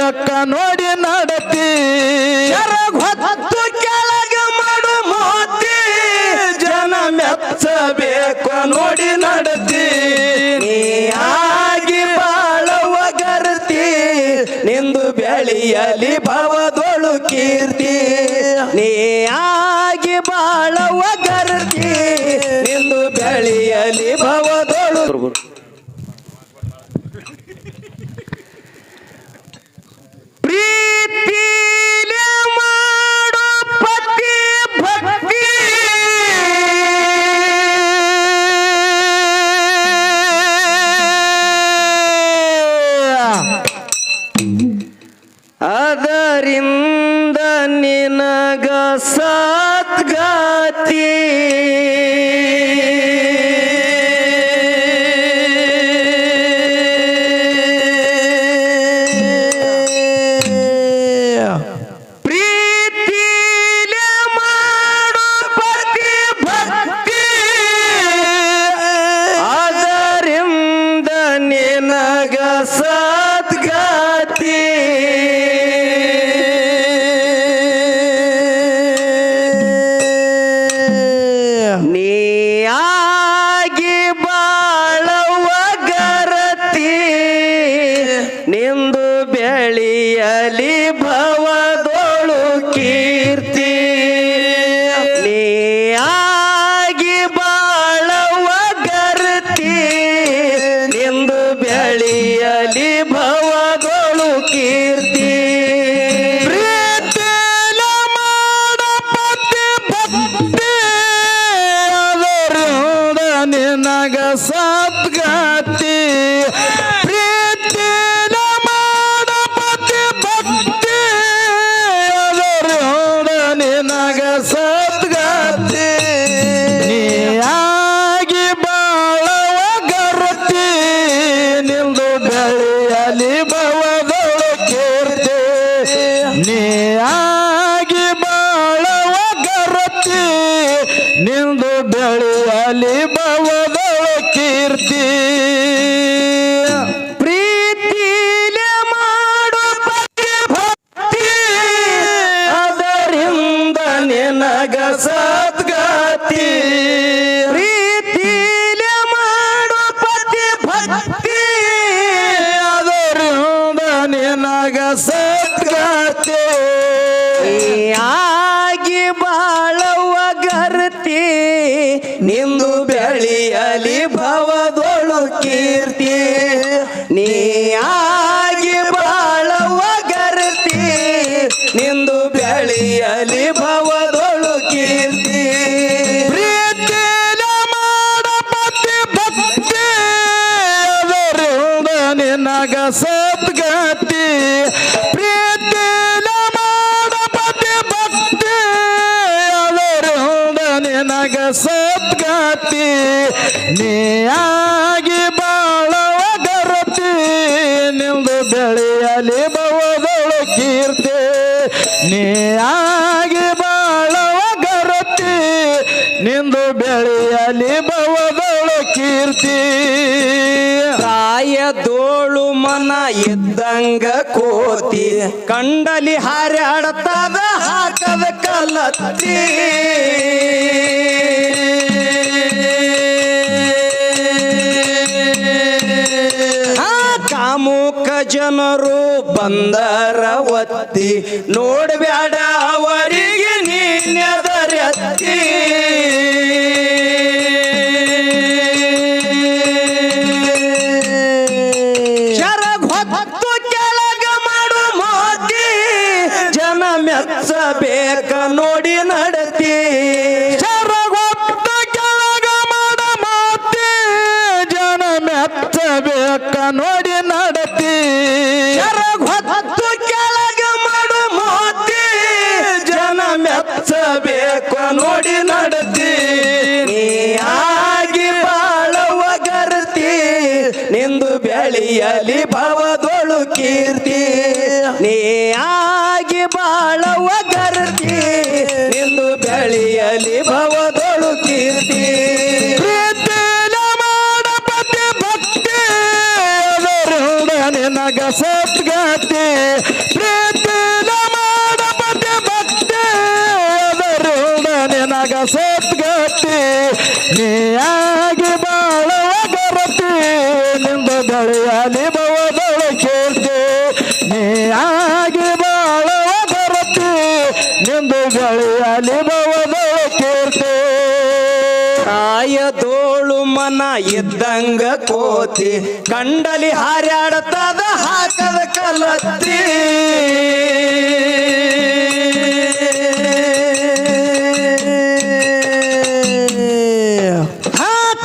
ಬೇಕ ನೋಡಿ ನಡತಿ ಹೊತ್ತು ಕೆಳಗೆ ಮಾಡು ಮೋತಿ ಜನ ಮೆಚ್ಚಬೇಕು ನೋಡಿ ನಡತಿ ನೀ ಆಗಿ ಬಾಳುವ ಗರ್ತಿ ನಿಂದು ಬೆಳೆಯಲಿ ಭವದೊಳು ಕೀರ್ತಿ ನೀ ಆಗಿ ಬಾಳುವ ಗರ್ತಿ ನಿಂದು ಬೆಳೆಯಲಿ ಭವದೊಳು ಪ್ರೀತಿಲಿ ಮಾಡು ಪತಿ ಭಕ್ತಿ ಅದರಿಂದ ನಿನಗ ಸದ್ಗತಿ ಪ್ರೀತಿಲಿ ಮಾಡು ಪತಿ ಭಕ್ತಿ ಅದರಿಂದ ನಿನಗ ಸದ್ಗತಿ ನೀಯಾಗಿ ಬಾಳುವ ಗರತಿ ನಿಂದು ಬೆಳೆಯಲಿ ಭವದೊಳು ಕೀರ್ತಿ ನೀಯಾಗಿ ಬಾಳುವ ಗರತಿ ನಿಂದು ಬೆಳೆಯಲಿ ಭವದೊಳು ಕೀರ್ತಿ ಪ್ರೀತಿಲ ಮಾಡ ಪತಿ ಭಕ್ತಿ ಅದರಿಂದ ನಿನಗ ಸದ್ಗತಿ ಪ್ರೀತಿಲ ಮಾಡ ಪತಿ ಭಕ್ತಿ ಅದರಿಂದ ನಿನಗ ಸದ್ಗತಿ ನೀಯಾಗಿ ಬಾಳುವ ಗರತಿ ನಿಂದು ಬೆಳೆಯಲಿ ಭವದೊಳು ಕೀರ್ತಿ ನೀಯಾಗಿ ಬಾಳುವ ಗರತಿ ನಿಂದು ಬೆಳೆಯಲಿ ಭವದೊಳು ಕೀರ್ತಿ ಪ್ರೀತಿಲಿ ಮಾಡು ಪತಿ ಭಕ್ತಿ ಅದರಿಂದ ನಿನಗ ಸದ್ಗತಿ ಪ್ರೀತಿಲಿ ಮಾಡು ಪತಿ ಭಕ್ತಿ ಅದರಿಂದ ನಿನಗ ಸದ್ಗತಿ ಆಗಿ ಬಾಳುವ ಗರ್ತಿ ನಿಂದು ಬೆಳೆಯಲಿ ಭವದೊಳು ಕೀರ್ತಿ ನೀ ಆಗಿ ಬಾಳುವ ಗರ್ತಿ ನಿಂದು ಬೆಳೆಯಲಿ ಭವದೊಳು ಕೀರ್ತಿ ಪ್ರೀತಿಲ ಮಾಡ ಪತಿ ಭಕ್ತಿ ಅದರಿಂದ ನಿನಗ ಸದ್ಗತಿ ಪ್ರೀತಿಲ ಮಾಡ ಪತಿ ಭಕ್ತಿ ಅದರಿಂದ ನಿನಗ ಸದ್ಗತಿ ನೀಯಾಗಿ ಬಾಳುವ ಗರತಿ ನಿಂದು ಬೆಳೆಯಲಿ ಭವದೊಳು ಕೀರ್ತಿ ನೀಯಾಗಿ ಬಾಳುವ ಗರತಿ ನಿಂದು ಬೆಳೆಯಲಿ ಭವದೊಳು ಕೀರ್ತಿ ಕಾಯದೋಳು ಮನ ಇದ್ದಂಗ ಕೋತಿ ಕಂಡಲಿ ಹಾರಾಡ್ತದ ಹಾಕದ ಕಲತ್ತಿ ಕಾಮುಕ ಜನರು ಬಂದರ ಒತ್ತಿ ನೋಡ್ಬ್ಯಾಡ ಅವರಿಗೆ ನೀನೆದರತ್ತಿ ಹೊತ್ತು ಕೆಳಗ ಮಾಡು ಮೋತಿ ಜನ ಮೆಚ್ಚಬೇಕ ನೋಡಿ ನಡತಿ ಹೊತ್ತು ಕೆಳಗ ಮಾಡ ಮಾತಿ ಜನ ಮೆಚ್ಚಬೇಕ ನೋಡಿ ನಡತಿ ಹೊತ್ತು ಕೆಳಗ ಮಾಡು ಮೋತಿ ಜನ ಮೆಚ್ಚಬೇಕ ನೋಡಿ ನಡತಿ ನೀ ಆಗಿ ಬಾಳುವ ಗರ್ತಿ ನಿಂದು ಬೆಳೆಯಲಿ ಭವದೊಳು ಕೀರ್ತಿ ನೀ ಆಗಿ ಬಾಳುವ ಗರ್ತಿ ನಿಂದು ಬೆಳೆಯಲಿ ಭವದೊಳು ಕೀರ್ತಿ ಪ್ರೀತಿಲ ಮಾಡ ಪತಿ ಭಕ್ತಿ ಅದರಿಂದ ನಿನಗ ಸದ್ಗತಿ ಪ್ರೀತಿಲ ಮಾಡಪತಿ ಭಕ್ತಿ ಅದರಿಂದ ನಿನಗ ಸದ್ಗತಿ ನೀಯಾಗಿ ಬಾಳುವ ಗರತಿ ನಿಂದು ಗಳಿಯಲಿ ಭವದಳ ಕೀರ್ತಿ ನೀಯಾಗಿ ಬಾಳುವ ಗರತಿ ನಿಂದು ಗಳಿಯಲಿ ಭವದಳ ಕೀರ್ತಿ ಕಾಯದೋಳು ಮನ ಇದ್ದಂಗ ಕೋತಿ ಕಂಡಲಿ ಹಾರ್ಯಾಡತದ ಹಾಕದ ಕಲತ್ತಿ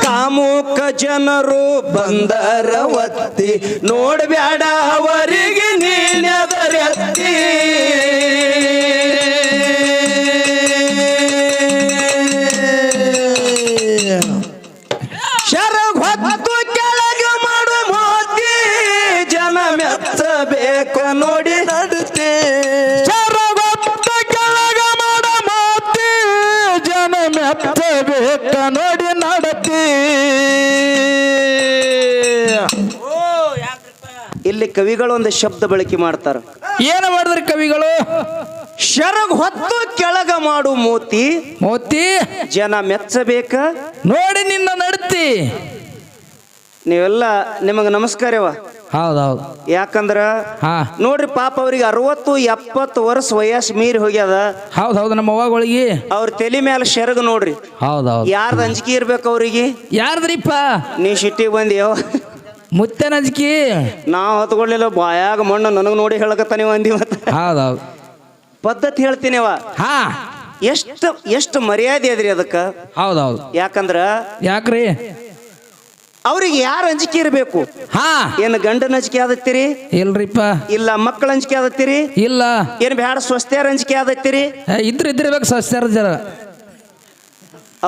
ಕಾಮುಕ ಜನರು ಬಂದರ ಒತ್ತಿ ನೋಡ್ಬ್ಯಾಡ ಅವರಿಗೆ ನೀನೆದರೆತ್ತಿ ಶರಗೊತ್ತು ಕೆಳಗೆ ಮಾಡು ಮೋತಿ ಜನ ಮೆಚ್ಚಬೇಕ ನೋಡಿ ನಡುತ್ತೆ ಶರಗೊತ್ತ ಕೆಳಗ ಮಾಡ ಮಾತಿ ಜನ ಮೆಚ್ಚಬೇಕ ನೋಡಿ ನಡತಿ ಇಲ್ಲಿ ಕವಿಗಳು ಒಂದು ಶಬ್ದ ಬಳಕೆ ಮಾಡ್ತಾರ ಏನು ಮಾಡಿದ್ರಿ ಕವಿಗಳು ಶರಗ್ ಹೊತ್ತು ಕೆಳಗ ಮಾಡು ಮೋತಿ ಮೋತಿ ಜನ ಮೆಚ್ಚಬೇಕ ನೋಡಿ ನಿನ್ನ ನಡತಿ ನೀವೆಲ್ಲ ನಿಮಗ ನಮಸ್ಕಾರವ ಹೌದೌದು ಯಾಕಂದ್ರ ಹಾ ನೋಡ್ರಿ ಪಾಪ ಅವ್ರಿಗೆ 60-70 ವರ್ಷ ವಯಸ್ಸು ಮೀರಿ ಹೋಗ್ಯದ ಹೌದೌದು ನಮ್ಮ ಅವ್ವಗಳಿಗೆ ಅವ್ರ ತಲೆ ಮೇಲೆ ಶರಗ್ ನೋಡ್ರಿ ಹೌದೌದು ಯಾರ್ದ ಅಂಜಿಕೆ ಇರ್ಬೇಕು ಅವ್ರಿಗೆ ಯಾರ್ದ್ರಿಪ್ಪ ನೀ ಸಿಟ್ಟಿಗೆ ಬಂದಿಯೋ ಮುತ್ತನ ಅಂಜಿಕೆ ನಾವು ಹೊತ್ಕೊಳ್ಳಿಲ್ಲ ಬಾಯಾಗ ಮಣ್ಣು ನನಗೆ ನೋಡಿ ಹೇಳಕತ್ತ ನೀವು ಅಂದಿ ಮತ್ತೆ ಹೌದೌದು ಪದ್ಧತಿ ಹೇಳ್ತೀನಿವ ಹಾ ಎಷ್ಟು ಮರ್ಯಾದೆ ಅದ್ರಿ ಅದಕ್ಕ ಹೌದೌದು ಯಾಕಂದ್ರ ಯಾಕ್ರಿ ಅವ್ರಿಗೆ ಯಾರ ಅಂಜಿಕೆ ಇರಬೇಕು ಹಾ ಏನು ಗಂಡನ ಅಂಜಿಕೆ ಆದತ್ತೀರಿ ಇಲ್ರಿಪ್ಪ ಇಲ್ಲ ಮಕ್ಕಳ ಅಂಜಿಕೆ ಆದತ್ತೀರಿ ಇಲ್ಲ ಏನು ಬ್ಯಾಡ ಸ್ವಸ್ಥ್ಯಾರ ಅಂಜಿಕೆ ಆದತ್ತೀರಿ ಇದ್ರಿರ್ಬೇಕು ಸಸ್ಯಾರ ಜರ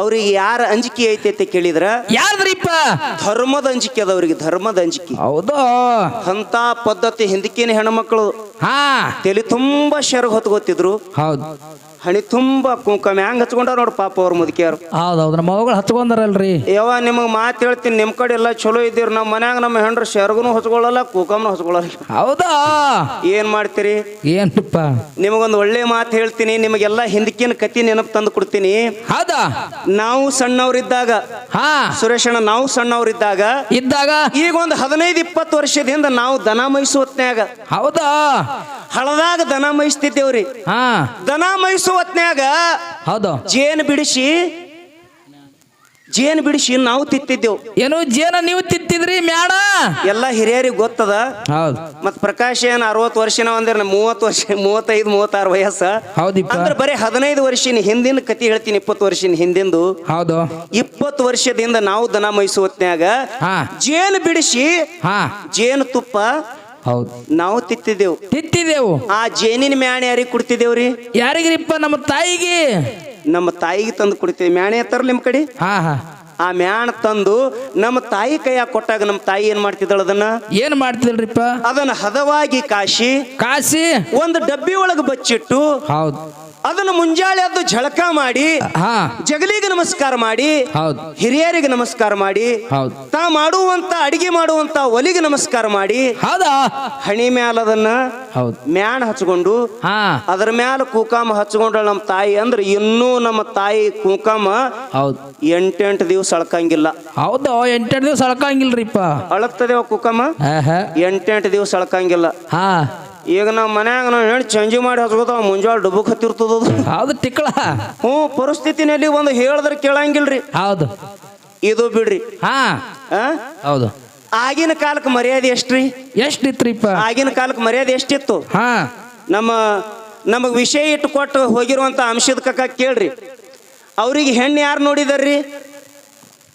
ಅವ್ರಿಗೆ ಯಾರ ಅಂಜಿಕೆ ಐತಿ ಅಂತ ಕೇಳಿದ್ರ ಯಾರ್ದ್ರಿಪ್ಪ ಧರ್ಮದ ಅಂಜಿಕೆ ಅದ ಅವ್ರಿಗೆ ಧರ್ಮದ ಅಂಜಿಕೆ ಹೌದು ಅಂತ ಪದ್ಧತಿ ಹಿಂದಕಿನ ಹೆಣ್ಮಕ್ಳು ಹಾ ತಲೆ ತುಂಬಾ ಶರಗ್ ಹೊತ್ಕೋತಿದ್ರು ಹೌದು ಹಣಿ ತುಂಬಾ ಕುಂಕುಮ ಹೆಂಗ್ ಹಚ್ಕೊಂಡಾರ ನೋಡ್ ಪಾಪ ಅವ್ರ ಮುದುಕಿಯರು ಹೌದೌದು ನಮ್ಮ ಮಗಳು ಹಚ್ಕೊಂಡಾರಲ್ರಿ ಯಾವ ನಿಮಗ್ ಮಾತು ಹೇಳ್ತೀನಿ ನಿಮ್ ಕಡೆ ಎಲ್ಲ ಚಲೋ ಇದ್ದೀರಿ ನಮ್ಮ ಮನ್ಯಾಗ ನಮ್ಮ ಹೆಂಡ್ರು ಶರ್ಗುನು ಹಚ್ಕೊಳ್ಳಲ್ಲ ಕುಂಕುಮನು ಹಚ್ಕೊಳ್ಳಲ್ಲ ಹೌದಾ ಏನ್ ಮಾಡ್ತೀರಿ ಏನಪ್ಪ ನಿಮಗೊಂದು ಒಳ್ಳೆ ಮಾತು ಹೇಳ್ತೀನಿ ನಿಮಗೆಲ್ಲ ಹಿಂದಕಿನ ಕತಿ ನೆನಪು ತಂದು ಕೊಡ್ತೀನಿ ಹೌದಾ ನಾವು ಸಣ್ಣವ್ರಿದ್ದಾಗ ಹಾ ಸುರೇಶಣ್ಣ ನಾವು ಸಣ್ಣವ್ರಿದ್ದಾಗ ಇದ್ದಾಗ ಈಗ ಒಂದು 15-20 ವರ್ಷದಿಂದ ನಾವು ದನ ಮೈಸು ಹೊತ್ನ್ಯಾಗ ಹೌದಾ ಹಳದಾಗ ದನ ಮೈಸ್ತಿದ್ದೇವ್ರಿ ಹಾ ದನ ಮೈಸು ಹೊತ್ನ್ಯಾಗ ಹೌದು ಜೇನು ಬಿಡಿಸಿ ನಾವು ತಿತ್ತಿದ್ದೆವು ಏನು ಜೇನ ನೀವು ತಿಂತಿದ್ರಿ ಮ್ಯಾಡ ಎಲ್ಲ ಹಿರಿಯರಿಗೆ ಗೊತ್ತದ ಹೌದು ಮತ್ ಪ್ರಕಾಶ್ ಏನ್ 60 ವರ್ಷನ ಒಂದ್ರ 30 ವರ್ಷ 35-36 ವಯಸ್ಸ ಹೌದಿಪ್ಪ ಅಂದ್ರೆ ಬರೀ 15 ವರ್ಷಿನ ಹಿಂದಿನ ಕತಿ ಹೇಳ್ತೀನಿ 20 ವರ್ಷಿನ ಹಿಂದಿಂದು ಹೌದು 20 ವರ್ಷದಿಂದ ನಾವು ದನ ಮೈಸು ಹೊತ್ನ್ಯಾಗ ಹಾ ಜೇನು ಬಿಡಿಸಿ ಹಾ ಜೇನು ತುಪ್ಪ ಹೌದು ನಾವು ತಿತ್ತಿದ್ದೆವು ತಿಂತಿದೆವು ಆ ಜೇನಿನ ಮ್ಯಾಣೆ ಯಾರಿಗೆ ಕುಡ್ತಿದ್ದೇವ್ರಿ ಯಾರಿಗ್ರಿಪ್ಪ ನಮ್ಮ ತಾಯಿಗೆ ನಮ್ಮ ತಾಯಿಗೆ ತಂದು ಕುಡಿತೇವೆ ಮ್ಯಾಣೆ ಎತ್ತಾರ ನಿಮ್ ಕಡೆ ಹಾ ಹಾ ಆ ಮ್ಯಾಣ ತಂದು ನಮ್ಮ ತಾಯಿ ಕೈಯಾಗ ಕೊಟ್ಟಾಗ ನಮ್ಮ ತಾಯಿ ಏನ್ ಮಾಡ್ತಿದ್ದಳ ಏನ್ ಮಾಡ್ತಿದ್ರಿಪ್ಪ ಅದನ್ನ ಹದವಾಗಿ ಕಾಸಿ ಒಂದು ಡಬ್ಬಿ ಒಳಗೆ ಬಚ್ಚಿಟ್ಟು ಹೌದು ಅದನ್ನು ಮುಂಜಾಳೆ ಅದು ಝಳಕ ಮಾಡಿ ಹಾ ಜಗಲಿಗೆ ನಮಸ್ಕಾರ ಮಾಡಿ ಹೌದು ಹಿರಿಯರಿಗೆ ನಮಸ್ಕಾರ ಮಾಡಿ ಹೌದು ತಾ ಮಾಡುವಂತ ಅಡಿಗೆ ಮಾಡುವಂತ ಒಲಿಗೆ ನಮಸ್ಕಾರ ಮಾಡಿ ಹೌದಾ ಹಣಿ ಮ್ಯಾಲ ಅದನ್ನ ಹೌದು ಮ್ಯಾಣ ಹಚ್ಕೊಂಡು ಹಾ ಅದರ ಮ್ಯಾಲ ಕುಂಕುಮ ಹಚ್ಕೊಂಡ್ರ ನಮ್ಮ ತಾಯಿ ಅಂದ್ರೆ ಇನ್ನೂ ನಮ್ಮ ತಾಯಿ ಕುಂಕುಮ ಹೌದು 8 ದಿವಸ ಅಳ್ಕಂಗಿಲ್ಲ ಹೌದು 8 ದಿವಸ ಅಳ್ಕಂಗಿಲ್ರಿಪ್ಪ ಅಳಗ್ತದೇವ ಕುಂಕುಮ ಆಹಾ 8 ದಿವಸ ಅಳ್ಕಂಗಿಲ್ಲ ಹಾ ಈಗ ನಮ್ಮ ಮನ್ಯಾಗ ನಾವು ಹೇಳಿ ಚಂಜಿ ಮಾಡಿ ಹಚ್ಕೋತಾವ ಮುಂಜಾಳೆ ಡುಬ್ಬಕ್ ಹತ್ತಿರ್ತದ ಹೌದು ಟಿಕ್ಕಳ ಪರಿಸ್ಥಿತಿನಲ್ಲಿ ಒಂದು ಹೇಳಿದ್ರೆ ಕೇಳಂಗಿಲ್ರಿ ಹೌದು ಇದು ಬಿಡ್ರಿ ಹಾ ಆ? ಹೌದು ಆಗಿನ ಕಾಲಕ್ಕೆ ಮರ್ಯಾದೆ ಎಷ್ಟ್ರಿ ಎಷ್ಟಿತ್ರಿಪ್ಪ ಆಗಿನ ಕಾಲಕ್ಕೆ ಮರ್ಯಾದೆ ಎಷ್ಟಿತ್ತು ಹಾ ನಮಗ್ ವಿಷಯ ಇಟ್ಟು ಕೊಟ್ಟು ಹೋಗಿರುವಂತ ಅಂಶದ ಕಕ್ಕ ಕೇಳ್ರಿ ಅವ್ರಿಗೆ ಹೆಣ್ಣು ಯಾರು ನೋಡಿದಾರ್ರಿ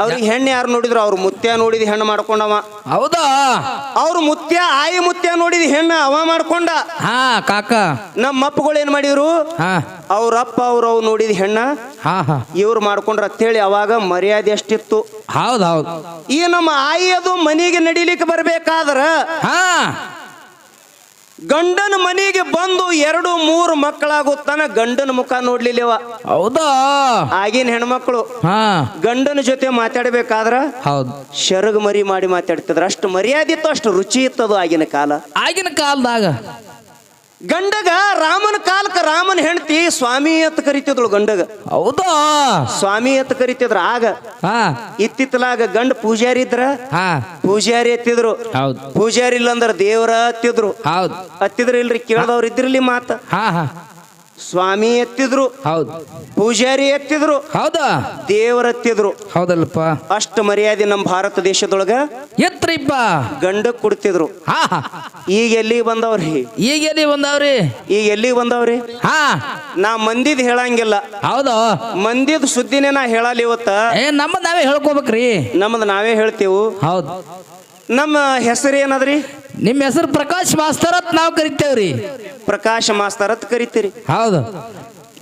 ಅವ್ರಿಗೆ ಹೆಣ್ಣು ಯಾರು ನೋಡಿದ್ರು ಅವ್ರ ಮುತ್ಯ ನೋಡಿದ ಹೆಣ್ಣು ಮಾಡ್ಕೊಂಡವ ಹೌದಾ ಅವ್ರ ಆಯಿ ಮುತ್ಯ ನೋಡಿದ ಹೆಣ್ಣು ಅವ ಮಾಡ್ಕೊಂಡ ಹಾ ಕಾಕ ನಮ್ಮ ಅಪ್ಪಗಳು ಏನ್ ಮಾಡಿದ್ರು ಹಾ ಅವ್ರ ಅಪ್ಪ ಅವ್ರು ನೋಡಿದ ಹೆಣ್ಣ ಹಾ ಹಾ ಇವ್ರು ಮಾಡ್ಕೊಂಡ್ರ ಅಂತೇಳಿ ಅವಾಗ ಮರ್ಯಾದೆ ಎಷ್ಟಿತ್ತು ಹೌದೌದು ಈ ನಮ್ಮ ಆಯಿ ಅದು ಮನೆಗೆ ನಡಿಲಿಕ್ಕೆ ಬರ್ಬೇಕಾದ್ರ ಹಾ ಗಂಡನ ಮನೆಗೆ ಬಂದು 2-3 ಮಕ್ಕಳಾಗುತ್ತಾನ ಗಂಡನ ಮುಖ ನೋಡ್ಲಿಲ್ಲವ. ಹೌದಾ? ಆಗಿನ ಹೆಣ್ಮಕ್ಳು ಹಾ ಗಂಡನ ಜೊತೆ ಮಾತಾಡ್ಬೇಕಾದ್ರ ಹೌದು. ಶರಗ್ ಮರಿ ಮಾಡಿ ಮಾತಾಡ್ತಿದ್ರ. ಅಷ್ಟು ಮರ್ಯಾದೆ ಇತ್ತು, ಅಷ್ಟು ರುಚಿ ಇತ್ತದು ಆಗಿನ ಕಾಲ. ಆಗಿನ ಕಾಲದಾಗ ಗಂಡಗ ರಾಮನ ಕಾಲಕ್ಕ ರಾಮನ ಹೆಂಡತಿ ಸ್ವಾಮಿ ಅಂತ ಕರಿತಿದ್ಳು. ಗಂಡಗ ಹೌದಾ? ಸ್ವಾಮಿ ಅಂತ ಕರಿತಿದ್ರ. ಆಗ ಹಾ ಇತ್ತಿತ್ತಲಾಗ ಗಂಡ ಪೂಜಾರಿ ಇದ್ರ ಹಾ ಪೂಜಾರಿ ಎತ್ತಿದ್ರು. ಹೌದು ಪೂಜಾರಿ ಇಲ್ಲ ಅಂದ್ರ ದೇವರ ಹತ್ತಿದ್ರು. ಹೌದು. ಹತ್ತಿದ್ರ ಇಲ್ರಿ, ಕೇಳ್ದವ್ರು ಇದ್ರಲ್ಲಿ ಮಾತ. ಹಾ ಹಾ ಸ್ವಾಮಿ ಎತ್ತಿದ್ರು, ಹೌದು. ಪೂಜಾರಿ ಎತ್ತಿದ್ರು, ಹೌದಾ? ದೇವರ ಹತ್ತಿದ್ರು. ಹೌದಲ್ಲಪ್ಪ. ಅಷ್ಟು ಮರ್ಯಾದೆ ನಮ್ಮ ಭಾರತ ದೇಶದೊಳಗ ಎತ್ರಿಪ್ಪ ಗಂಡ ಕೊಡ್ತಿದ್ರು. ಹಾ ಹಾ ಈಗ ಎಲ್ಲಿಗೆ ಬಂದವ್ರಿ? ಈಗ ಎಲ್ಲಿ ಬಂದವ್ರಿ? ಈಗ ಎಲ್ಲಿಗೆ ಬಂದವ್ರಿ? ಹಾ ನಾ ಮಂದಿದ್ ಹೇಳಂಗಿಲ್ಲ, ಹೌದು. ಮಂದಿದ್ ಸುದ್ದಿನೇ ನಾ ಹೇಳಲ್ಲ ಇವತ್ತ. ನಮ್ಮ ನಾವೇ ಹೇಳ್ಕೋಬೇಕ್ರಿ. ನಮ್ಮದು ನಾವೇ ಹೇಳ್ತೇವು. ಹೌದು. ನಮ್ಮ ಹೆಸರು ಏನದ್ರಿ? ನಿಮ್ಮ ಹೆಸರು ಪ್ರಕಾಶ್ ಮಾಸ್ತರ್ ಅಂತ ನಾವು ಕರಿತೇವ್ರಿ. ಪ್ರಕಾಶ್ ಮಾಸ್ತರ್ ಅಂತ ಕರಿತೀರಿ. ಹೌದು.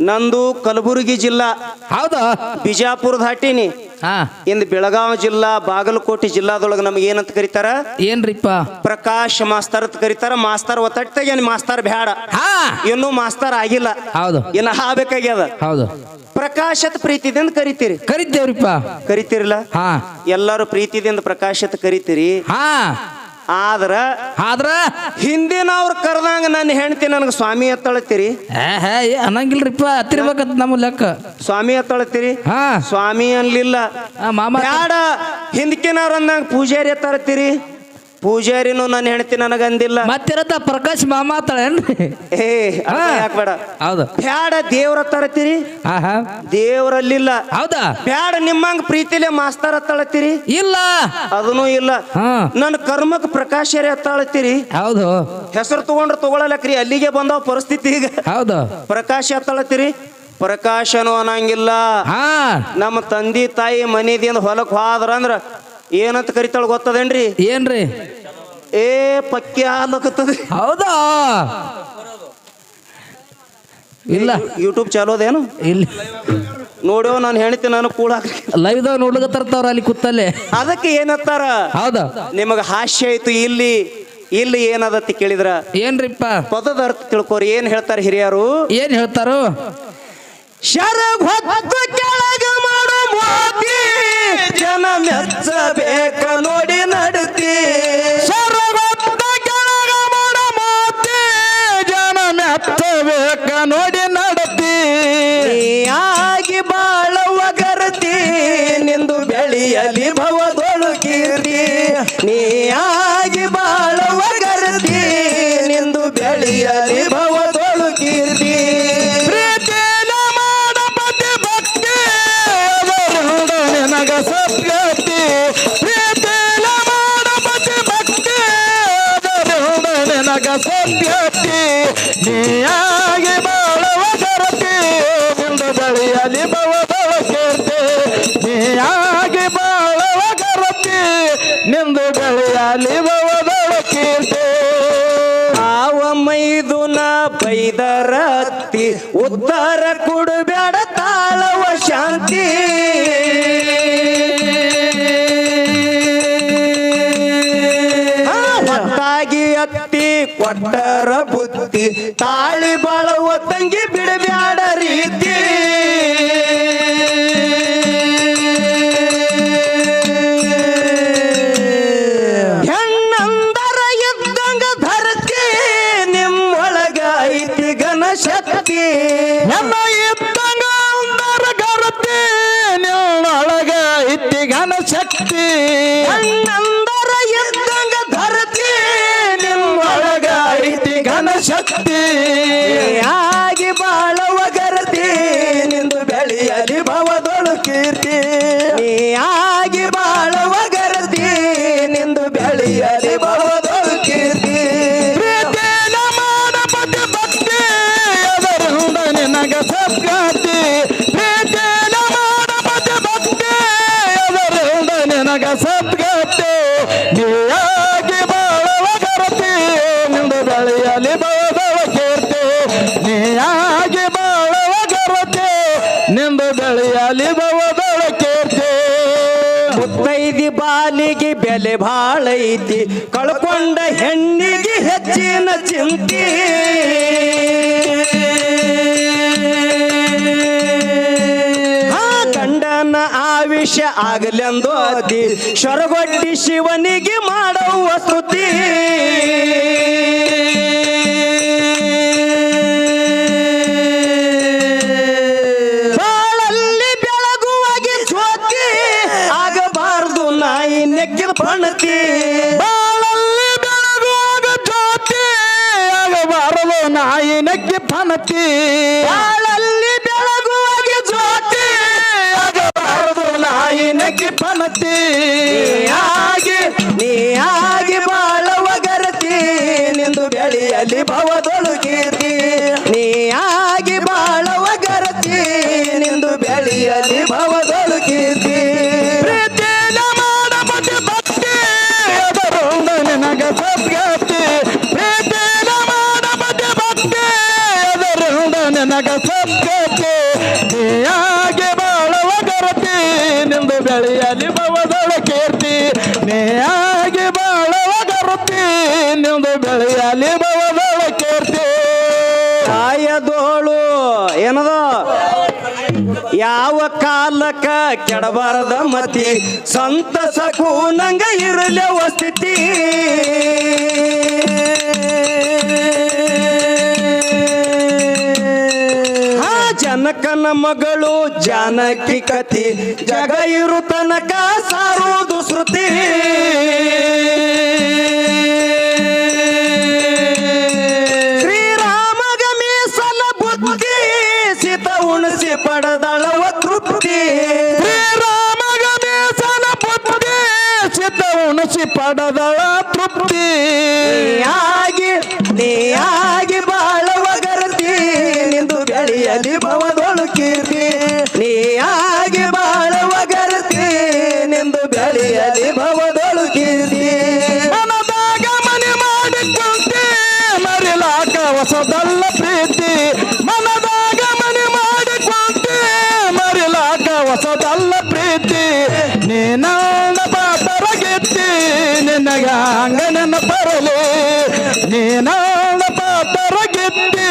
ನಂದು ಕಲಬುರಗಿ ಜಿಲ್ಲಾ, ಹೌದು. ಬಿಜಾಪುರ ದಾಟಿನಿ. ಹಾ ಇಂದ ಬೆಳಗಾವಿ ಜಿಲ್ಲಾ, ಬಾಗಲಕೋಟೆ ಜಿಲ್ಲಾದೊಳಗ ನಮ್ಗೆ ಏನಂತ ಕರಿತಾರ? ಏನ್ರಿಪ್ಪ? ಪ್ರಕಾಶ್ ಮಾಸ್ತರ್ ಅಂತ ಕರಿತಾರ. ಮಾಸ್ತರ್ ಒತ್ತಟ್ಟಾಗ ಮಾಸ್ತರ್ ಬ್ಯಾಡ, ಹಾ ಇನ್ನೂ ಮಾಸ್ತರ್ ಆಗಿಲ್ಲ, ಹೌದು. ಇನ್ನ ಆಗ್ಬೇಕಾಗ್ಯದ. ಹೌದು. ಪ್ರಕಾಶತ್ ಪ್ರೀತಿದಿಂದ ಕರಿತೀರಿ. ಕರಿತೇವ್ರಿಪ್ಪ. ಕರಿತೀರಿಲ್ಲ? ಹಾ ಎಲ್ಲರೂ ಪ್ರೀತಿದಿಂದ ಪ್ರಕಾಶತ್ ಕರಿತೀರಿ. ಹಾ ಆದ್ರ ಹಿಂದಿನವ್ರು ಕರೆದಂಗ ನನ್ನ ಹೆಂಡತಿ ನನಗೆ ಸ್ವಾಮಿ ಎತ್ತಳತ್ತೀರಿ. ಅನ್ನಂಗಿಲ್ರಿಪ್ಪ, ಹತ್ತಿರ್ಬೇಕಂತ ನಮ್ಮ ಲೆಕ್ಕ. ಸ್ವಾಮಿ ಎತ್ತಳತ್ತೀರಿ. ಹಾ ಸ್ವಾಮಿ ಅನ್ಲಿಲ್ಲ, ಮಾಮ ಬ್ಯಾಡ ಹಿಂದಕಿನವ್ರ ಅಂದಂಗ ಪೂಜಾರಿ ಎತ್ತಳತ್ತೀರಿ. ಪೂಜಾರಿನೂ ನನ್ನ ಹೆಂಡತಿ ನನಗಂದಿಲ್ಲ. ಮತ್ತಿರತ್ತ ಪ್ರಕಾಶ್ ಮಾಮ ಆತಾಳೇನ್ರಿ? ಏ ಯಾಕಬೇಡ. ಹೌದು. ಬ್ಯಾಡ ದೇವ್ರ ತರತ್ತೀರಿ. ದೇವ್ರಲ್ಲಿಲ್ಲ. ಹೌದಾ? ಬ್ಯಾಡ ನಿಮ್ಮಂಗ ಪ್ರೀತಿಲೆ ಮಾಸ್ತರ್ ಹತ್ತಾಳತ್ತೀರಿ. ಇಲ್ಲ, ಅದನ್ನೂ ಇಲ್ಲ. ಹಾ ನನ್ನ ಕರ್ಮಕ್ ಪ್ರಕಾಶರೇ ಹತ್ತಾಳತ್ತೀರಿ. ಹೌದು. ಹೆಸರು ತಗೊಂಡ್ರೆ ತಗೊಳಲಕ್ರಿ, ಅಲ್ಲಿಗೆ ಬಂದಾವ ಪರಿಸ್ಥಿತಿ ಈಗ. ಹೌದು. ಪ್ರಕಾಶ ಹತ್ತಾಳತ್ತೀರಿ. ಪ್ರಕಾಶನು ಅನ್ನಂಗಿಲ್ಲ. ಹಾ ನಮ್ಮ ತಂದೆ ತಾಯಿ ಮನೆದಿಂದ ಹೊಲಕ್ ಹೋದ್ರ ಅಂದ್ರ ಏನಂತ ಕರಿತಾಳ ಗೊತ್ತದೇನ್ರಿ? ಏನ್ರಿ? ಏ ಪಕ್ಕಿ ಹಾಲಕತ್ತದ. ಹೌದಾ? ಇಲ್ಲ, ಯೂಟ್ಯೂಬ್ ಚಾಲೋದೇನು? ಇಲ್ಲ ನೋಡ್ಯೋ ನಾನು ಹೆಣ್ತಿ ನಾನು ಕೂಡ ಲೈವ್ದಾಗ ನೋಡ್ಲಕತ್ತಾರ ಅಲ್ಲಿ ಕೂತಲ್ಲೇ. ಅದಕ್ಕೆ ಏನತ್ತಾರ? ಹೌದಾ? ನಿಮಗ ಹಾಸ್ಯ ಆಯ್ತು. ಇಲ್ಲಿ ಏನದತ್ತಿ ಕೇಳಿದ್ರ ಏನ್ರಿಪ್ಪ? ಪದದ ಅರ್ಥ ತಿಳ್ಕೋರಿ. ಏನ್ ಹೇಳ್ತಾರ ಹಿರಿಯರು? ಏನ್ ಹೇಳ್ತಾರೋ? ಶರಗ್ ಹೊತ್ತು ಕೆಳಗ ಮಾಡು ಮೋತಿ, ಜನ ಮೆಚ್ಚಬೇಕ ನೋಡಿ ನಡತಿ. ಶರಗ್ ಹೊತ್ತು ಕೆಳಗ ಮಾಡು ಮೋತಿ, ಜನ ಮೆಚ್ಚಬೇಕ ನೋಡಿ ನಡತಿ. ನೀಯಾಗಿ ಬಾಳವ ಗರತಿ, ನಿಂದು ಬೆಳೆಯಲಿ ಭವದೊಳು ಕೀರ್ತಿ. ನೀಯಾಗಿ ಬಾಳವ ಗರತಿ, ನಿಂದು ಬೆಳೆಯಲಿ ಭವದೊಳು ಕೀರ್ತಿ. ಸತ್ಯತಿ ಪ್ರೀತಿಲ ಮಾಡಬತಿ ಭಕ್ತಿ, ನಿನಗ ಸತ್ಯತಿ. ನೀಯಾಗಿ ಬಾಳುವ ಗರತಿ, ನಿಂದು ಬಳಿಯಲಿ ಭವದೊಳ ಕೀರ್ತಿ. ನೀಯಾಗಿ ಬಾಳುವ ಗರತಿ, ನಿಂದು ಬಳಿಯಲಿ ಭವದೊಳ ಕೀರ್ತಿ. ಆವ ಮೈದುನ ಬೈದರತ್ತಿ, ಉತ್ತರ ಕೊಡಬೇಡ ತಾಳವ ಶಾಂತಿ. ಹೊತ್ತಾಗಿ ಅತ್ತಿ ಕೊಟ್ಟರ ಬುದ್ಧಿ, ತಾಳಿ ಬಾಳುವ ತಂಗಿ ಬಿಡಬ್ಯಾಡ ರೀತಿ. ಹೆಣ್ಣಂದರ ಇದ್ದಂಗ ಧರತಿ, ನಿಮ್ಮೊಳಗ ಐತಿ ಘನ ಶಕ್ತಿ. ನಮ್ಮ ಇದ್ದಂಗ ಅಂದರ ಗರತಿ, ನಿನ್ನೊಳಗ ಐತಿ ಘನ ಶಕ್ತಿ. ಹೆಣ್ಣಂದರ ಇದ್ದಂಗ ಧರತಿ, ನಿಮ್ಮೊಳಗ ಐತಿ ಘನ ಶಕ್ತಿ. ಆಗಿ ಬಾಳವ ಗರತಿ, ನಿಂದು ಬೆಳೆಯಲಿ ಭವದೊಳು ಕೀರ್ತಿ. ಆಗಿ ಬಾಳವ ಗರತಿ, ನಿಂದು ಬೆಳೆಯಲಿ ಭವದೊಳು ಕೀರ್ತಿ. ಪ್ರೀತಿಲ ಮಾಡಬತಿ ಭಕ್ತಿ, ಅದರಿಂದ ನಿನಗ ಸದ್ಗತಿ. ಪ್ರೀತಿಲ ಮಾಡಬತಿ ಭಕ್ತಿ, ಅದರಿಂದ ನಿನಗ ಸದ್ಗತಿ. ನೀಯಾಗಿ ಬಾಳುವ ಗರತಿ, ನಿಂದು ಬೆಳೆಯಲಿ ಭವದೊಳ ಕೀರ್ತಿ. ಬಾಲಿಗೆ ಬೆಲೆ ಬಾಳ ಐತಿ ಕಳ್ಕೊಂಡ ಹೆಣ್ಣಿಗೆ ಹೆಚ್ಚಿನ ಚಿಂತೆ ಗಂಡನ ಆವಿಷ ಆಗಲೆಂದು ಅತಿ ಶರಗೊಡ್ಡಿ ಶಿವನಿಗೆ ಮಾಡುವ ಸ್ತುತಿ ಬಾಳಲ್ಲಿ ಬೆಳಗುವಾಗಿ ಜ್ಯೋತಿ ಆಗಬಾರದು ನಾಯಿ ನೆಕ್ಕಿದ ಪಣತಿ ಬಾಳಲ್ಲಿ ಬೆಳಗುವಾಗ ಜ್ಯೋತಿ ಆಗಬಾರದು ನಾಯಿ ನೆಕ್ಕಿ ಫನತಿ ಬಾಳಲ್ಲಿ ಬೆಳಗುವಾಗಿ ಜ್ಯೋತಿ ನಾಯಿ ನೆಕ್ಕಿ ಫನತಿ ನೀ ಆಗಿ ಬಾಳವ ಗರತಿ ನಿಂದು ಬೆಳೆಯಲಿ ಭವದೊಳು ಕೀರ್ತಿ ನೀ ಆಗಿ ಬಾಳವ ಗರತಿ ನಿಂದು ಬೆಳೆಯಲಿ ಭವದೊಳು ಕೀರ್ತಿ ಪ್ರೀತಿನ ಮಾಡಬದಿ ಭಕ್ತಿ ಅದರಿಂದ ನಿನಗ ಸದ್ಗತಿ ಪ್ರೀತಿನ ಮಾಡಬದಿ ಭಕ್ತಿ ಅದರಿಂದ ನಿನಗ ಸದ್ಗತಿ ನೀಯಾಗಿ ಬಾಳುವ ಗರತಿ ನಿಂದು ಬೆಳೆಯಲಿ ಭವದೊಳ ಕೀರ್ತಿ ನೀಯಾಗಿ ಬಾಳುವ ಗರತಿ ನಿಂದು ಬೆಳೆಯಲಿ ಭವದೊಳ ಕೀರ್ತಿ ಕಾಯದೋಳು ಏನದ ಯಾವ ಕಾಲಕ್ಕ ಕೆಡಬಾರದ ಮತಿ ಸಂತಸಕ್ಕೂ ನಂಗ ಇರಲವ ಸ್ಥಿತಿ ಜನಕನ ಮಗಳು ಜಾನಕಿ ಕತಿ ಜಗ ಇರು ತನಕ ಸಾರುವುದು ಶ್ರುತಿ ಶ್ರೀರಾಮಗ ಮೀಸಲ ಬುದ್ಧಿ ಸೀತ ಉಣಿಸಿ ಪಡೆದಳವ ತೃಪ್ತಿ ಶ್ರೀರಾಮಗ ಮೀಸಲ ಬುದ್ಧಿ ಸಿದ್ಧ ಉಣಿಸಿ ಪಡೆದಳ ತೃಪ್ತಿ ನೀಯಾಗಿ ಬಾಳವ ಗರತಿ ನಿಂದು ಬೆಳೆಯಲಿ ಭವದೊಳು ಕೀರ್ತಿ ನೀಯಾಗಿ ಬಾಳವ ಗರತಿ ನಿಂದು ಬೆಳೆಯಲಿ ಭವದೊಳು ಕೀರ್ತಿ ಮನದಾಗ ಮನೆ ಮಾಡಿಕೊಂಡೆ ಮರಿಲಾಕ ಹೊಸದಲ್ಲ ಪ್ರೀತಿ ಮನದಾಗ ಮನೆ ಮಾಡಿಕೊಂಡೆ ಮರಿಲಾಕ ಹೊಸದಲ್ಲ ಪ್ರೀತಿ ನೀನಂದ ಪಾತರ ಗೆತ್ತಿ ನಿನಗ ಹಂಗ ನನ್ನ ಬರಲಿ ನೀನಂದ ಪಾತರ ಗೆತ್ತಿ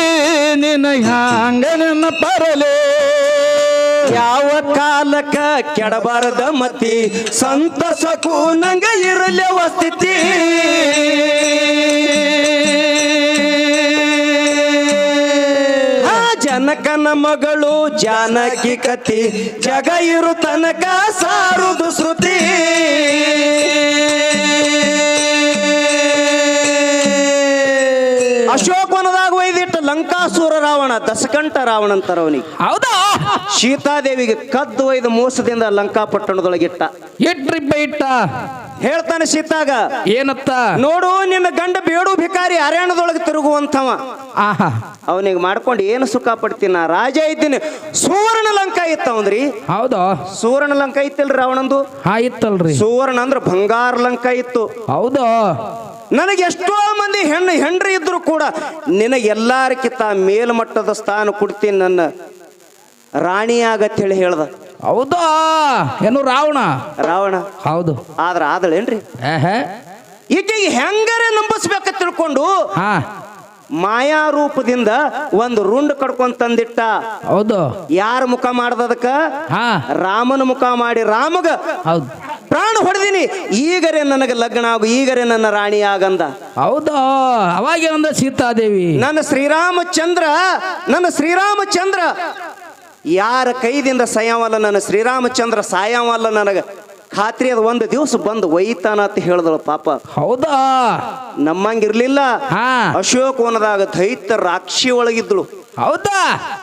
ನಿನಗ ಹಂಗ ನನ್ನ ಬರಲಿ ಯಾವ ಕಾಲಕ್ಕ ಕೆಡಬಾರದ ಮತಿ ಸಂತಸಕ್ಕೂ ನಂಗ ಇರಲವ ಸ್ಥಿತಿ ಜನಕನ ಮಗಳು ಜಾನಕಿ ಕತಿ ಜಗ ಇರು ತನಕ ಸಾರುದು ಶ್ರುತಿ ಅಶೋಕವನದಾಗ ಒಯ್ದಿಟ್ಟು ಲಂಕಾಸುರ ರಾವಣ ದಶಕಂಠ ರಾವಣ ಅಂತಾರ ಅವನಿಗೆ ಹೌದಾ ಸೀತಾದೇವಿಗೆ ಕದ್ದು ಒಯ್ದು ಮೋಸದಿಂದ ಲಂಕಾಪಟ್ಟಣದೊಳಗಿಟ್ಟ ಇಟ್ಟ ಹೇಳ್ತಾನೆ ಸೀತಾಗ ಏನತ್ತ ನೋಡು ನಿನ್ನ ಗಂಡ ಬೇಡು ಭಿಕಾರಿ ಅರಣ್ಯದೊಳಗೆ ತಿರುಗುವಂಥವ ಆಹಾ ಅವನಿಗೆ ಮಾಡ್ಕೊಂಡು ಏನು ಸುಖ ಪಡ್ತೀನಿ ನಾ ರಾಜ ಇದ್ದೀನಿ ಸುವರ್ಣ ಲಂಕಾ ಇತ್ತ ಅವಂದ್ರಿ ಹೌದಾ ಸುವರ್ಣ ಲಂಕಾ ಇತ್ತಲ್ರಿ ರಾವಣಂದು ಇತ್ತಲ್ರಿ ಸುವರ್ಣ ಅಂದ್ರ ಬಂಗಾರ ಲಂಕಾ ಇತ್ತು ಹೌದಾ ನನಗೆ ಎಷ್ಟೋ ಮಂದಿ ಹೆಂಡ್ರಿ ಇದ್ರು ಕೂಡ ನಿನಗೆ ಎಲ್ಲಾರಕ್ಕಿಂತ ಮೇಲ್ಮಟ್ಟದ ಸ್ಥಾನ ಕೊಡ್ತೀನಿ ನನ್ನ ರಾಣಿಯಾಗತ್ ಹೇಳಿ ಹೇಳ್ದ ಹೌದಾ ಏನು ರಾವಣ ಹೌದು ಆದ್ರ ಆದಳೇನ್ರಿ ಈಕೆಗೆ ಹೆಂಗಾರೆ ನಂಬಿಸ್ಬೇಕ ತಿಳ್ಕೊಂಡು ಹಾ ಮಾಯಾ ರೂಪದಿಂದ ಒಂದು ರುಂಡ್ ಕಡ್ಕೊಂಡ್ ತಂದಿಟ್ಟ ಹೌದು ಯಾರ ಮುಖ ಮಾಡ್ದದಕ್ಕ ಹಾ ರಾಮನ ಮುಖ ಮಾಡಿ ರಾಮಗ ಹೌದು ಪ್ರಾಣ ಹೊಡೆದಿನಿ ಈಗರೆ ನನಗೆ ಲಗ್ನ ಆಗು ಈಗರೆ ನನ್ನ ರಾಣಿ ಆಗಂದ ಹೌದಾ ಅವಾಗೇನಂದ ಸೀತಾದೇವಿ ನನ್ನ ಶ್ರೀರಾಮಚಂದ್ರ ಯಾರ ಕೈದಿಂದ ಸಾಯವಲ್ಲ ನನ್ನ ಶ್ರೀರಾಮಚಂದ್ರ ಸಾಯವಲ್ಲ ನನಗ ಖಾತ್ರಿ ಅದು ಒಂದು ದಿವಸ ಬಂದು ಒಯ್ತಾನ ಅಂತ ಹೇಳಿದಳು ಪಾಪ ಹೌದಾ ನಮ್ಮಂಗಿರ್ಲಿಲ್ಲ ಹಾ ಅಶೋಕವನದಾಗ ದೈತ್ಯ ರಾಕ್ಷಿ ಒಳಗಿದ್ಳು ಹೌದಾ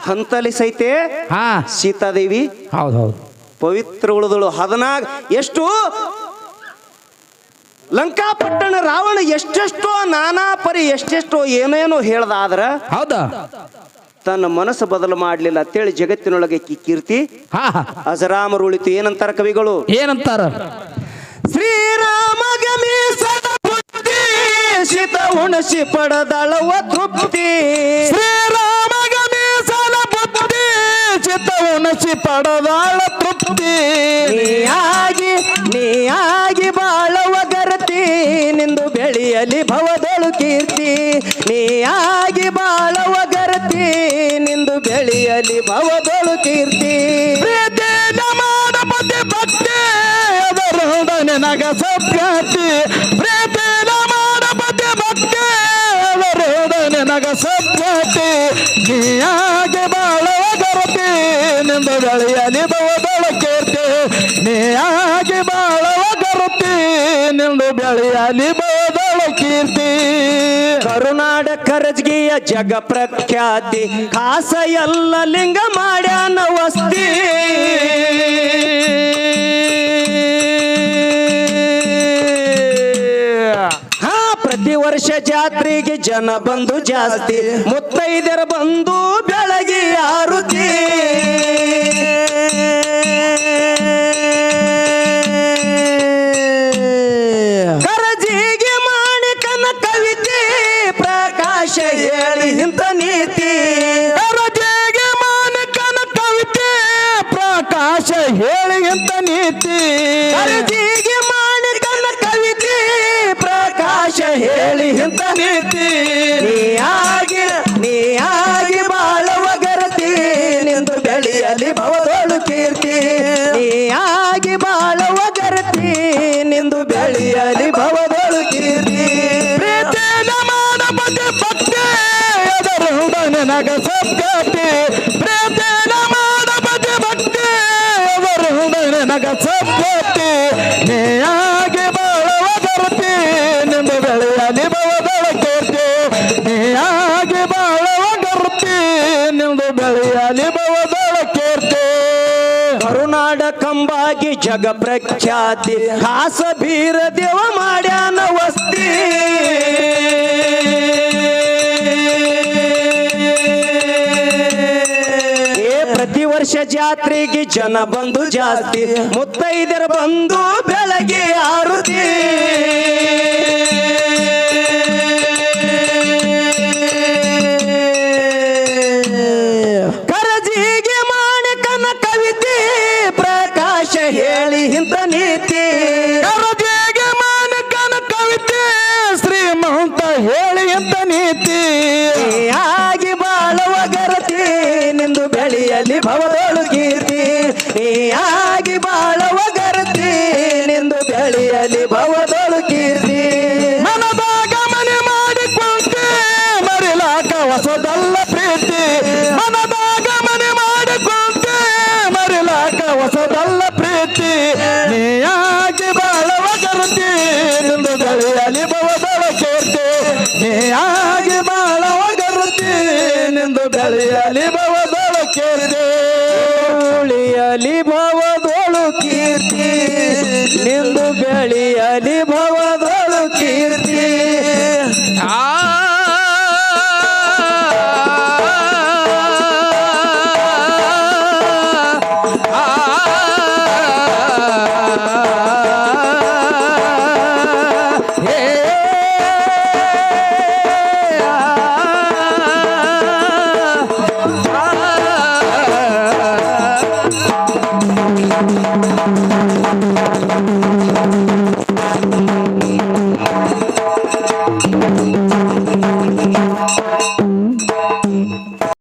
ಹಂತಲಿ ಸೈತೆ ಹಾ ಸೀತಾದೇವಿ ಹೌದೌದು ಪವಿತ್ರ ಉಳಿದಳು ಎಷ್ಟು ಲಂಕಾಪಟ್ಟಣ ರಾವಣ ಎಷ್ಟೆಷ್ಟೋ ನಾನಾ ಪರಿ ಎಷ್ಟೆಷ್ಟೋ ಏನೇನೋ ಹೇಳ್ದ ಆದ್ರ ಹೌದಾ ತನ್ನ ಮನಸ್ಸು ಬದಲು ಮಾಡಲಿಲ್ಲ ಅಂತೇಳಿ ಜಗತ್ತಿನೊಳಗೆ ಕೀರ್ತಿ ಹಾ ಅಜರಾಮರು ಉಳಿತು ಏನಂತಾರ ಕವಿಗಳು ಏನಂತಾರ ಶ್ರೀರಾಮಗ ಮೀಸಲ ಬುದ್ಧಿ ಸಿತ ಉಣಸಿ ಪಡೆದಳವ ತೃಪ್ತಿ ಶ್ರೀರಾಮಗ ಮೀಸಲ ಬುದ್ಧಿ ಚಿತ್ತ ಉಣಸಿ ಪಡೆದಾಳ ತೃಪ್ತಿ ಸಪ್ತಿ ನೀಯಾಗಿ ಬಾಳವ ಗರತಿ ನಿಂದು ಬೆಳೆಯಲಿ ಭವದೊಳು ಕೀರ್ತಿ ನೀಯಾಗಿ ಬಾಳವ ಗರತಿ ನಿಂದು ಬೆಳೆಯಲಿ ಭವದೊಳು ಕೀರ್ತಿ ಪ್ರೀತಿ ಮಾಡಪತಿ ಭಕ್ತಿ ಅದರ ನಿನಗ ಸಪ್ತಿ ಪ್ರೀತಿ ಮಾಡಪತಿ ಭಕ್ತಿ ಅದರ ನಿನಗ ಸಪ್ತಿ ನೀಯಾಗಿ ಬಾಳವ ಗರತಿ ನಿಂದು ಬೆಳೆಯಲಿ ಭವದೊಳು ಕೀರ್ತಿ ನೀಯಾಗಿ ಬಾಳವ ಗರತಿ ನಿಂದು ಬೆಳೆಯಲಿ ಭವದೊಳು ಕೀರ್ತಿ ಕರುನಾಡ ಕರಜ್ಗಿಯ ಜಗ ಪ್ರಖ್ಯಾತಿ ಖಾಸ ಎಲ್ಲ ಲಿಂಗ ಮಾಡ್ಯಾನ ವಸ್ತಿ ಹಾ ಪ್ರತಿ ವರ್ಷ ಜಾತ್ರೆಗೆ ಜನ ಬಂದು ಜಾಸ್ತಿ ಮುತ್ತೈದರ ಬಂದು ಬೆಳಗಿ ಆರುತಿ ಕರಜಿಗೆ ಮಾಣಿಕನ ಕವಿತೆ ಪ್ರಕಾಶ ಹೇಳಿ ಇಂಥ ನೀತಿ ಕರಜಿಗೆ ಮಾಣಿಕನ ಕವಿತೆ ಪ್ರಕಾಶ ಹೇಳಿ ಇಂಥ ನೀತಿ ಕರಜಿಗೆ ಮಾಣಿಕನ ಕವಿತೆ ಪ್ರಕಾಶ ಹೇಳಿ ಇಂಥ ನೀತಿ ನೀಯಾಗಿ ಬಾಳವ ಗರತಿ ನಿಂದು ಬೆಳೆಯಲಿ ಭವದೊಳು ಕೀರ್ತಿ ನೀಯಾಗಿ ಬಾಳವ ಗರತಿ ನಿಂದು ಬೆಳೆಯಲಿ ಭವದೊಳು ಕೀರ್ತಿ ಪ್ರೀತಿನ ಮಾಡಪತಿ ಭಕ್ತಿ ಅದರ ನಿನಗ ಸಪ್ತಿ ಪ್ರೀತಿನ ಮಾಡಪತಿ ಭಕ್ತಿ ಅದರ ನಿನಗ ಸಪ್ತಿ ನೀಯಾಗಿ ಬಾಳವ ಗರತಿ ನಿಂದು ಬೆಳೆಯಲಿ ಭವದೊಳು ಕೀರ್ತಿ ನೀಯಾಗಿ ಬಾಳವ ಗರತಿ ನಿಂದು ಬೆಳೆಯಲಿ ಭವದೊಳು ಕೀರ್ತಿ ಕರುನಾಡ ಕಂಬಾಗಿ ಜಗ ಪ್ರಖ್ಯಾತಿ ಖಾಸ ಬೀರ ದೇವ ಮಾಡ್ಯಾನ ವಸ್ತಿ ಪ್ರತಿ ವರ್ಷ ಜಾತ್ರೆಗೆ ಜನ ಬಂದು ಜಾಸ್ತಿ ಮುತ್ತೈದರ ಬಂದು ಬೆಳಗ್ಗೆ ಆರುತಿ ಕರಜಿಗೆ ಮಾಣಿಕನ ಕವಿತೆ ಪ್ರಕಾಶ ಹೇಳಿ ಇಂಥ ನೀತಿ ಕರಜಿಗೆ ಮಾಣಿಕನ ಕವಿತೆ ಶ್ರೀಮಂತ ಹೇಳಿ ಇಂಥ ನೀತಿ ಆಗಿ ಬಾಳವ ಗರತಿ ನಿಂದು ಬೆಳೆಯಲಿ ಭವದೊಳು ಕೀರ್ತಿ ಆಗಿ ಬಾಳವ ಗರತಿ ನಿಂದು ಬೆಳೆಯಲಿ ಭವದೊಳು ಕೀರ್ತಿ ಮನದಾಗ ಮನೆ ಮಾಡಿಕೊಂಡೆ ಮರಿಲಾಕ ಹೊಸದಲ್ಲ ಪ್ರೀತಿ ಮನದಾಗ ಮನೆ ಮಾಡಿಕೊಂಡೆ ಮರಿಲಾಕ ಹೊಸದಲ್ಲ ಪ್ರೀತಿ ನೀಯಾಗಿ ಬಾಳವ ಗರತಿ ನಿಂದು ಬೆಳೆಯಲಿ ಭವದೊಳು ಕೀರ್ತಿ ನೀಯಾಗಿ ಬಾಳವ ಗರತಿ ನಿಂದು ಬೆಳೆಯಲಿ ಭವದೊಳು ಕೀರ್ತಿ ಉಳಿಯಲಿ ಭವದೊಳು ಕೀರ್ತಿ ನಿಂದು ಬೆಳೆಯಲಿ ಭವದೊಳು ಕೀರ್ತಿ